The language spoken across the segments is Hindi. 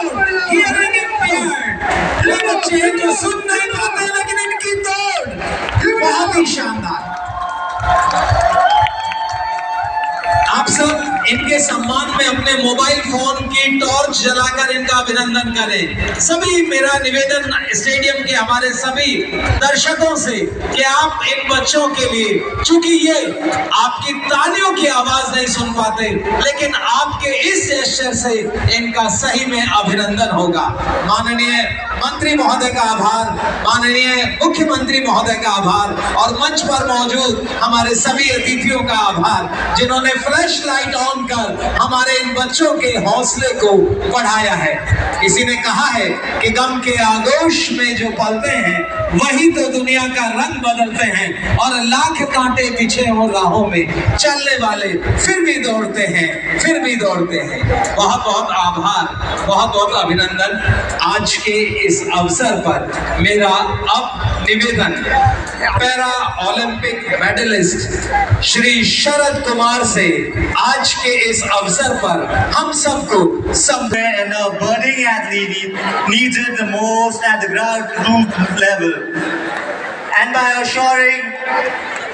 Hearing impaired. ये बच्चे जो सुन नहीं पाते लेकिन इनकी दौड़ बहुत ही शानदार। आप सब इनके सम्मान में अपने मोबाइल फोन की टॉर्च जलाकर इनका अभिनंदन करें। सभी मेरा निवेदन स्टेडियम के हमारे सभी दर्शकों से कि आप इन बच्चों के लिए, चूंकि ये आपकी तालियों की आवाज नहीं सुन पाते, लेकिन आपके इस जेस्चर से इनका सही में अभिनंदन होगा। माननीय मंत्री महोदय का आभार, माननीय मुख्यमंत्री महोदय का आभार और मंच पर मौजूद हमारे सभी अतिथियों का आभार जिन्होंने फ्लैश लाइट ऑन कर हमारे इन बच्चों के हौसले को बढ़ाया है। किसी ने कहा है कि गम के आगोश में जो पलते हैं वही तो दुनिया का रंग बदलते हैं, और लाख कांटे पीछे हो राहों में चलने वाले फिर भी दौड़ते हैं, फिर भी दौड़ते हैं। बहुत बहुत आभार, बहुत बहुत अभिनंदन। आज के इस अवसर पर मेरा अब निवेदन para Olympic medallist Shri Sharad Kumar से आज के इस अवसर पर हम सबको and a budding athlete needed the most at the grassroots level, and by assuring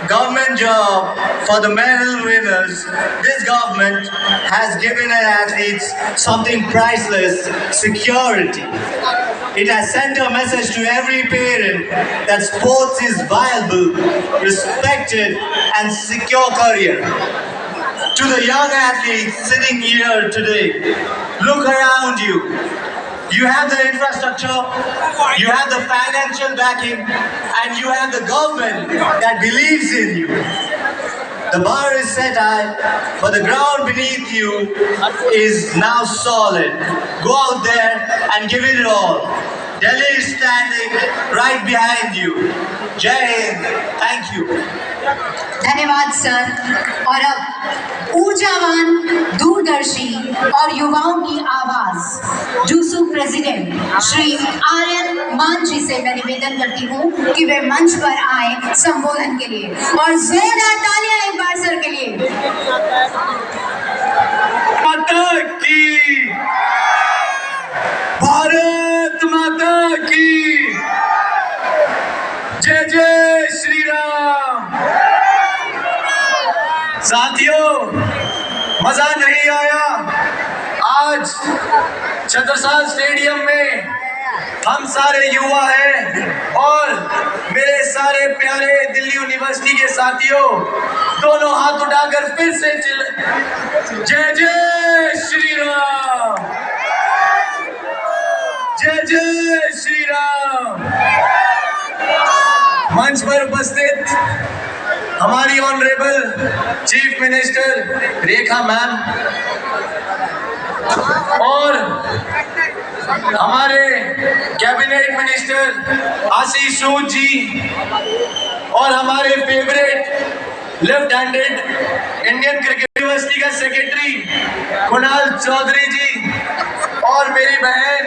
government job for the medal winners, this government has given our athletes something priceless: security. It has sent a message to every parent that sports is viable, respected and secure career. To the young athletes sitting here today, look around you. You have the infrastructure, you have the financial backing, and you have the government that believes in you. The bar is set high, but the ground beneath you is now solid. Go out there and give it all. Delhi is standing right behind you. Jai Hind. Thank you. धन्यवाद सर। और अब ऊर्जावान, दूरदर्शी और युवाओं की आवाज जूसू प्रेसिडेंट श्री आर्यन मान जी से मैं निवेदन करती हूँ कि वे मंच पर आए संबोधन के लिए, और जोरदार तालियां एक बार सर के लिए। माता की, भारत माता की जय जय श्री राम। साथियों, मजा नहीं आया? आज छत्रसाल स्टेडियम में हम सारे युवा हैं और मेरे सारे प्यारे दिल्ली यूनिवर्सिटी के साथियों, दोनों हाथ उठाकर फिर से जय जय श्री राम, जय जय श्री राम। मंच पर उपस्थित हमारी ऑनरेबल चीफ मिनिस्टर रेखा मैम और हमारे कैबिनेट मिनिस्टर आशीष सूद जी और हमारे favourite left handed Indian cricket university का सेक्रेटरी कुणाल चौधरी जी और मेरी बहन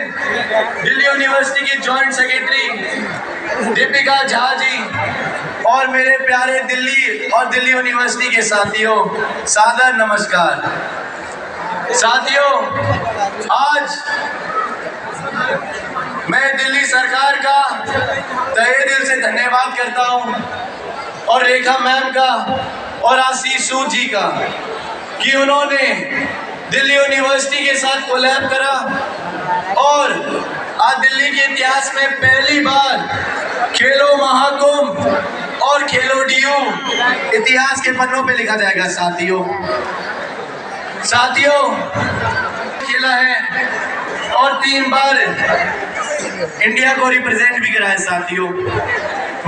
दिल्ली यूनिवर्सिटी की जॉइंट सेक्रेटरी दीपिका झा जी और मेरे प्यारे दिल्ली और दिल्ली यूनिवर्सिटी के साथियों, सादर नमस्कार। साथियों, आज मैं दिल्ली सरकार का तहे दिल से धन्यवाद करता हूं और रेखा मैम का और आशीष सूद जी का कि उन्होंने दिल्ली यूनिवर्सिटी के साथ कोलैब करा और आज दिल्ली के इतिहास में पहली बार खेलो महाकुंभ और खेलो डीयू इतिहास के पन्नों पे लिखा जाएगा। साथियों खेला है और 3 बार इंडिया को रिप्रेजेंट भी करा है। साथियों,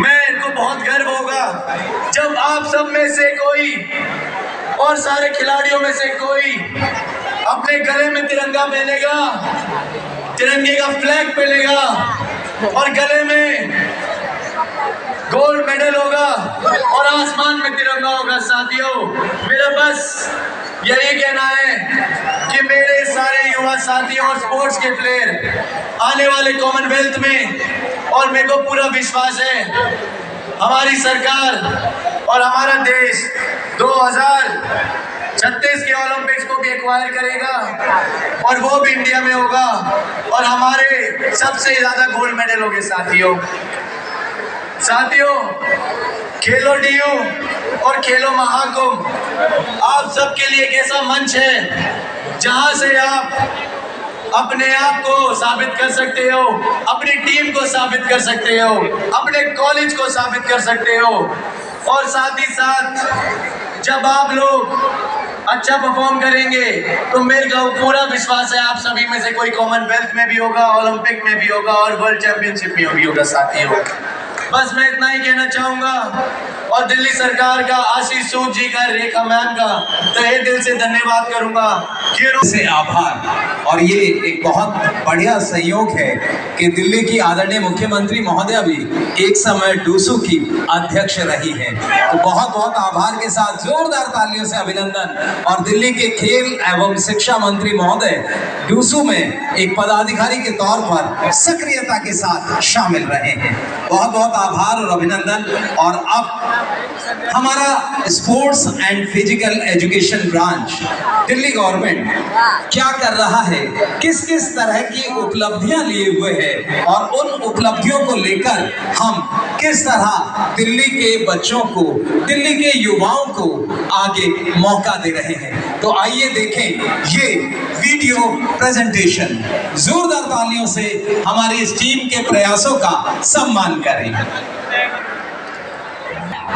मैं को बहुत गर्व होगा जब आप सब में से कोई और सारे खिलाड़ियों में से कोई अपने गले में तिरंगा पहनेगा, तिरंगे का फ्लैग पहनेगा और गले में गोल्ड मेडल होगा और आसमान में तिरंगा होगा। साथियों, मेरा बस यही कहना है कि मेरे सारे युवा साथियों और स्पोर्ट्स के प्लेयर आने वाले कॉमनवेल्थ में, और मेरे को पूरा विश्वास है हमारी सरकार और हमारा देश 2036 के ओलंपिक्स को भी एक्वायर करेगा और वो भी इंडिया में होगा। और हमारे सबसे ज्यादा गोल्ड मेडल हो गए साथियों। खेलो डीयू और खेलो महाकुंभ आप सबके लिए एक ऐसा मंच है जहां से आप अपने आप को साबित कर सकते हो, अपनी टीम को साबित कर सकते हो, अपने कॉलेज को साबित कर सकते हो। और साथ ही साथ जब आप लोग अच्छा परफॉर्म करेंगे तो मेरे को पूरा विश्वास है आप सभी में से कोई कॉमनवेल्थ में भी होगा, ओलंपिक में भी होगा और वर्ल्ड चैंपियनशिप में भी होगा साथियों। बस मैं इतना ही कहना चाहूंगा और दिल्ली सरकार का, आशीष सूद जी का, रेखा मैम का तहे दिल से धन्यवाद करूंगा। से आभार। और ये एक बहुत बढ़िया संयोग है कि दिल्ली की आदरणीय मुख्यमंत्री महोदया भी एक समय डूसू की अध्यक्ष रही हैं। तो बहुत बहुत आभार के साथ जोरदार तालियों से अभिनंदन। और दिल्ली के खेल एवं शिक्षा मंत्री महोदय डूसू में एक पदाधिकारी के तौर पर सक्रियता के साथ शामिल रहे हैं। बहुत बहुत आभार और अभिनंदन। और अब हमारा sports and physical education branch Delhi government क्या कर रहा है, किस किस तरह की उपलब्धियां लिए हुए है और उन उपलब्धियों को लेकर हम किस तरह दिल्ली के बच्चों को, दिल्ली के युवाओं को आगे मौका दे रहे हैं। तो आइए देखें ये वीडियो प्रेजेंटेशन। जोरदार तालियों से हमारी इस टीम के प्रयासों का सम्मान करें।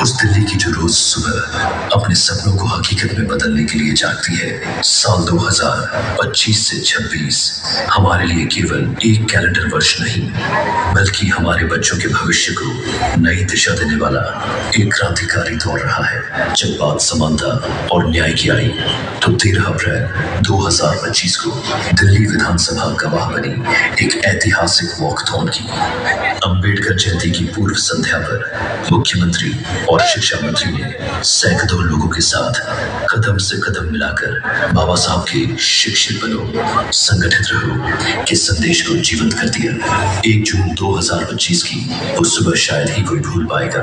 उस दिल्ली की जो रोज सुबह अपने सपनों को हकीकत में बदलने के लिए जागती है। साल 2025 से 26 हमारे लिए केवल एक कैलेंडर वर्ष नहीं बल्कि हमारे बच्चों के भविष्य को नई दिशा देने वाला एक क्रांतिकारी दौर रहा है। जब बात समानता और न्याय की आई तो 13 अप्रैल 2025 को दिल्ली विधानसभा गवाह बनी एक ऐतिहासिक वॉकथॉन की। अंबेडकर जयंती की पूर्व संध्या पर मुख्यमंत्री और शिक्षा मंत्री ने सैकड़ों लोगों के साथ कदम से कदम मिलाकर बाबा साहब के शिक्षित बनो, संगठित रहो के संदेश को जीवंत कर दिया। 1 जून 2025 की वो सुबह शायद ही कोई भूल पाएगा।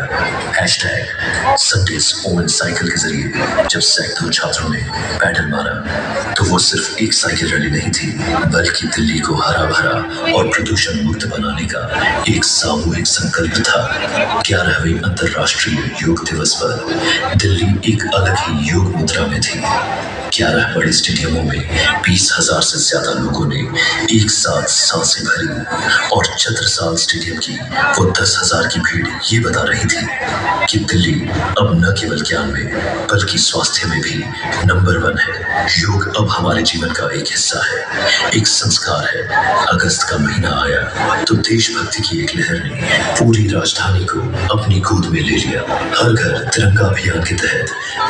#Sundays Own साइकिल के जरिए जब सैकड़ों छात्रों ने पैडल मारा तो वो सिर्फ एक साइकिल रैली नहीं थी बल्कि दिल्ली को हरा भरा और प्रदूषण मुक्त बनाने का एक सामूहिक संकल्प था। 11वें अंतर्राष्ट्रीय योग दिवस पर दिल्ली एक अलग ही योग मुद्रा में थी। 11 बड़े स्टेडियमों में 20,000 से ज्यादा लोगों ने एक साथ सांसें भरी और छत्रसाल स्टेडियम की वो 10,000 की भीड़ ये बता रही थी कि दिल्ली अब न केवल ज्ञान में बल्कि स्वास्थ्य में भी नंबर 1 है। योग अब हमारे जीवन का एक हिस्सा है, एक संस्कार है। अगस्त का महीना आया तो देशभक्ति की एक लहर ने पूरी राजधानी को अपनी गोद में ले लिया। हर घर तिरंगा अभियान के तहत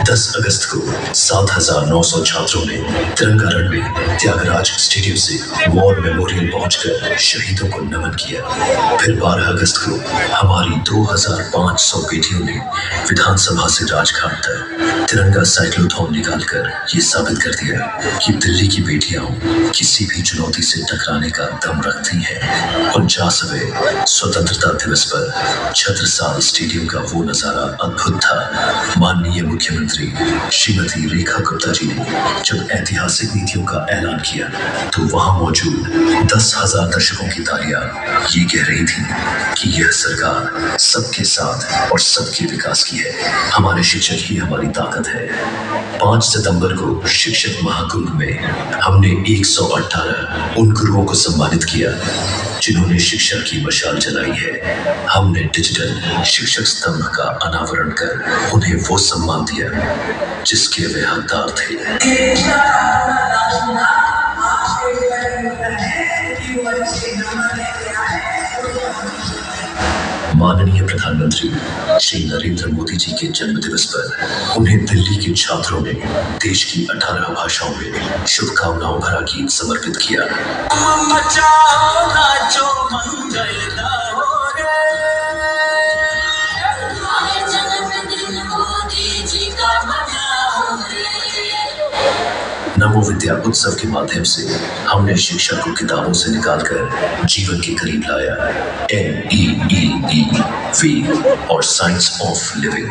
10 अगस्त को 7,900 छात्रों ने तिरंगा रन में त्यागराज स्टेडियम से वॉर मेमोरियल पहुंचकर शहीदों को नमन किया। फिर 12 अगस्त को हमारी 2,500 बेटियों ने विधानसभा से राजघाट तक तिरंगा साइक्लोथॉन निकालकर ये साबित कर दिया कि दिल्ली की बेटियां किसी भी चुनौती से टकराने का दम रखती हैं। 49वें स्वतंत्रता दिवस पर छत्रसाल स्टेडियम का वो नजारा अद्भुत था। माननीय मुख्यमंत्री श्रीमती रेखा गुप्ता जी ने जब ऐतिहासिक नीतियों का ऐलान किया तो वहां मौजूद 10,000 दर्शकों की तालियां ये कह रही थी कि यह सरकार सबके साथ और सबके विकास की है। हमारे शिक्षक ही हमारी ताकत है। 5 सितंबर को शिक्षक महाकुंभ में हमने 118 उन गुरुओं को सम्मानित किया जिन्होंने शिक्षा की मशाल जलाई है। हमने डिजिटल शिक्षक स्तंभ का अनावरण कर उन्हें वो सम्मान दिया जिसके वे हकदार थे। माननीय प्रधानमंत्री श्री नरेंद्र मोदी जी के जन्म दिवस पर उन्हें दिल्ली के छात्रों ने देश की 18 भाषाओं में शुभकामनाओं भरा गीत समर्पित किया। नमो विद्या उत्सव के माध्यम से हमने शिक्षा को किताबों से निकालकर जीवन के करीब लाया। NEEEV और साइंस ऑफ लिविंग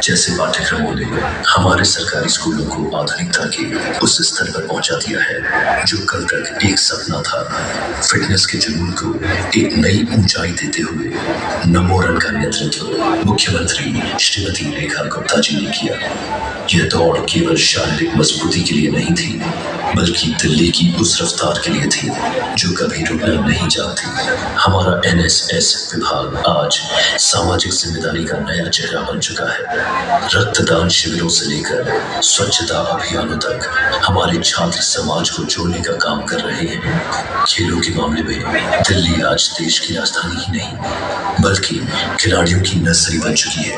जैसे पाठ्यक्रमों ने हमारे सरकारी स्कूलों को आधुनिकता के उस स्तर पर पहुंचा दिया है जो कल तक एक सपना था। फिटनेस के जुनून को एक नई ऊंचाई देते हुए नमो रन का नेतृत्व मुख्यमंत्री श्रीमती रेखा गुप्ता जी ने किया। यह दौड़ केवल शारीरिक मजबूती के लिए नहीं थी, बल्कि दिल्ली की उस रफ्तार के लिए थी जो कभी रुकना नहीं चाहती। हमारा NSS विभाग आज सामाजिक जिम्मेदारी का नया चेहरा बन चुका है। रक्तदान शिविरों से लेकर स्वच्छता अभियानों तक हमारे छात्र समाज को जोड़ने का काम कर रहे हैं। खेलों के मामले में दिल्ली आज देश की राजधानी ही नहीं, बल्कि खिलाड़ियों की नर्सरी बन चुकी है।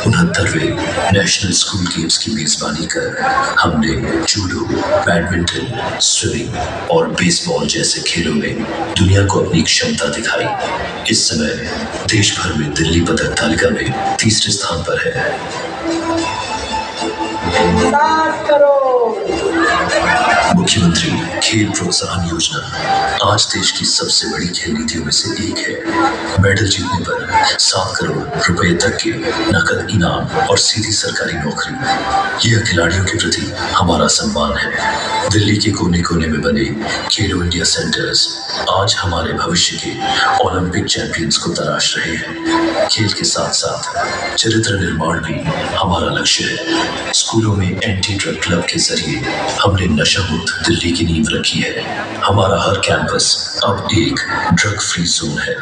69वें नेशनल स्कूल गेम्स की मेजबानी कर हमने जूडो, बैडमिंटन, स्विमिंग और बेसबॉल जैसे खेलों में दुनिया को अपनी क्षमता दिखाई। इस समय देश भर में दिल्ली पदक तालिका में तीसरे स्थान पर है। मुख्यमंत्री खेल प्रोत्साहन योजना आज देश की सबसे बड़ी खेल नीतियों में से एक है। मेडल जीतने पर 7 करोड़ रुपए तक के नकद इनाम और सीधी सरकारी नौकरी। यह खिलाड़ियों के प्रति हमारा सम्मान है। दिल्ली के कोने कोने में बने खेलो इंडिया सेंटर्स आज हमारे भविष्य के ओलंपिक चैंपियंस को तराश रहे हैं। खेल के साथ साथ चरित्र निर्माण भी हमारा लक्ष्य है। स्कूलों में एंटी ड्रग क्लब के जरिए हमने नशा मुक्त दिल्ली की नींव रखी है। हमारा हर कैंपस अब एक ड्रग फ्री जोन है,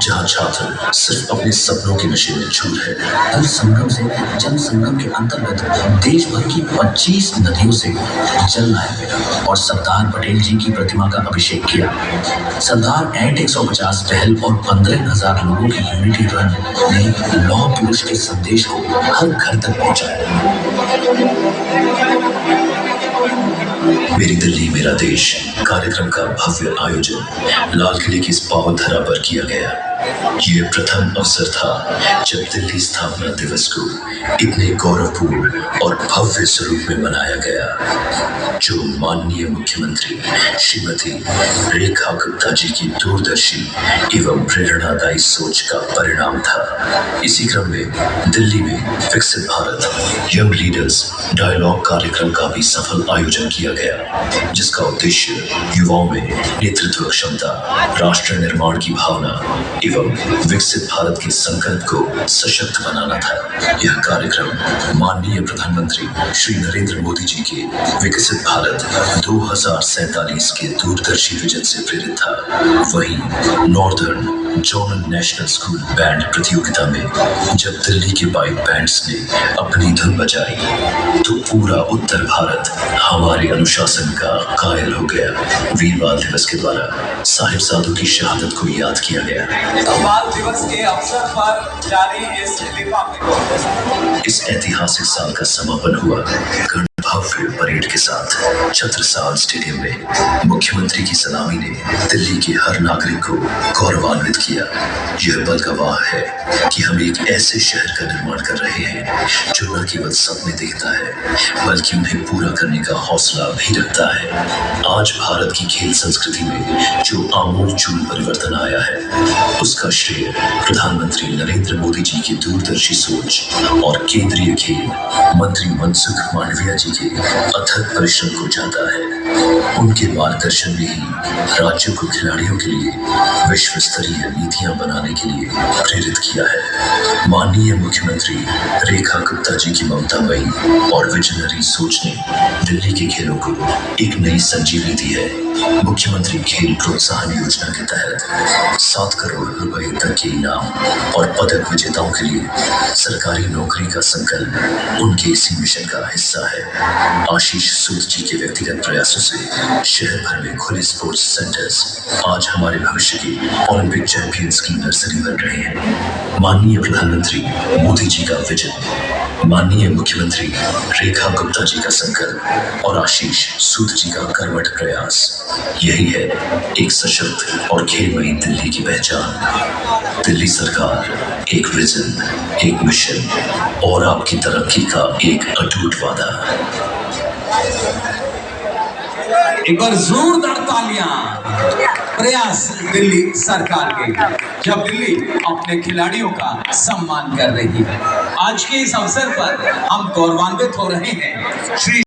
जहां छात्र सिर्फ अपने सपनों के नशे में चूर है। जल संगम से जन संगम के अंतर्गत देश भर की 25 नदियों से जल लाया गया और सरदार पटेल जी की प्रतिमा का अभिषेक किया। सरदार एट 150 पहल और 15,000 लोगों की यूनिटी रन ने लौह पुरुष के संदेश को हर घर तक पहुंचाया। मेरी दिल्ली मेरा देश कार्यक्रम का भव्य आयोजन लाल किले की इस पावन धरा पर किया गया। ये प्रथम अवसर था जब दिल्ली स्थापना दिवस को इतने गौरवपूर्ण और भव्य स्वरूप में मनाया गया, जो माननीय मुख्यमंत्री श्रीमती रेखा गुप्ता जी की दूरदर्शी एवं प्रेरणादायी सोच का परिणाम था। इसी क्रम में दिल्ली में विकसित भारत यंग लीडर्स डायलॉग कार्यक्रम का भी सफल आयोजन किया गया, जिसका उद्देश्य युवाओं में नेतृत्व क्षमता, राष्ट्र निर्माण की भावना एवं विकसित भारत के संकल्प को सशक्त बनाना था। यह कार्यक्रम माननीय प्रधानमंत्री श्री नरेंद्र मोदी जी के विकसित भारत 2047 के दूरदर्शी विजन से प्रेरित था। वहीं northern zonal national school band प्रतियोगिता में जब दिल्ली के बाइक बैंड्स ने अपनी धुन बजाई, तो पूरा उत्तर भारत हमारे अनुशासन का कायल हो गया। वीर बाल दिवस के द्वारा साहिबजादों की शहादत को याद किया गया। बाल दिवस के अवसर पर जारी इस लिफाफे इस ऐतिहासिक साल का समापन हुआ भव्य परेड के साथ छत्रसाल स्टेडियम में। मुख्यमंत्री की सलामी ने दिल्ली के हर नागरिक को गौरवान्वित किया। यह बल गवाह है कि हम एक ऐसे शहर का निर्माण कर रहे हैं जो न केवल सपने देखता है, बल्कि उन्हें पूरा करने का हौसला भी रखता है। आज भारत की खेल संस्कृति में जो आमूल-चूल परिवर्तन आया है, उसका श्रेय प्रधानमंत्री नरेंद्र मोदी जी की दूरदर्शी सोच और केंद्रीय खेल मंत्री मनसुख मांडविया जी के अथक परिश्रम को जाता है। उनके मार्गदर्शन में ही राज्यों को खिलाड़ियों के लिए विश्व स्तरीय नीतियां बनाने के लिए प्रेरित किया है। माननीय मुख्यमंत्री रेखा गुप्ता जी की ममतामयी और विजनरी सोच ने दिल्ली के खेलों को एक नई संजीवनी दी है। मुख्यमंत्री खेल प्रोत्साहन योजना के तहत 7 करोड़ रुपए तक के इनाम और पदक विजेताओं के लिए सरकारी नौकरी का संकल्प उनके इसी मिशन का हिस्सा है। आशीष सूद जी के व्यक्तिगत प्रयासों से शहर भर में खुले स्पोर्ट्स सेंटर्स आज हमारे भविष्य के ओलंपिक चैंपियंस की नर्सरी बन रहे हैं। माननीय प्रधानमंत्री मोदी जी का विजन, माननीय मुख्यमंत्री रेखा गुप्ता जी का संकल्प और आशीष सूद जी का कर्मठ प्रयास, यही है एक सशक्त और खेलमयी दिल्ली की पहचान। दिल्ली सरकार एक विजन, एक मिशन और आपकी तरक्की का एक अटूट वादा। एक बार जोरदार तालियां प्रयास दिल्ली सरकार के, जब दिल्ली अपने खिलाड़ियों का सम्मान कर रही है। आज के इस अवसर पर हम गौरवान्वित हो रहे हैं। श्री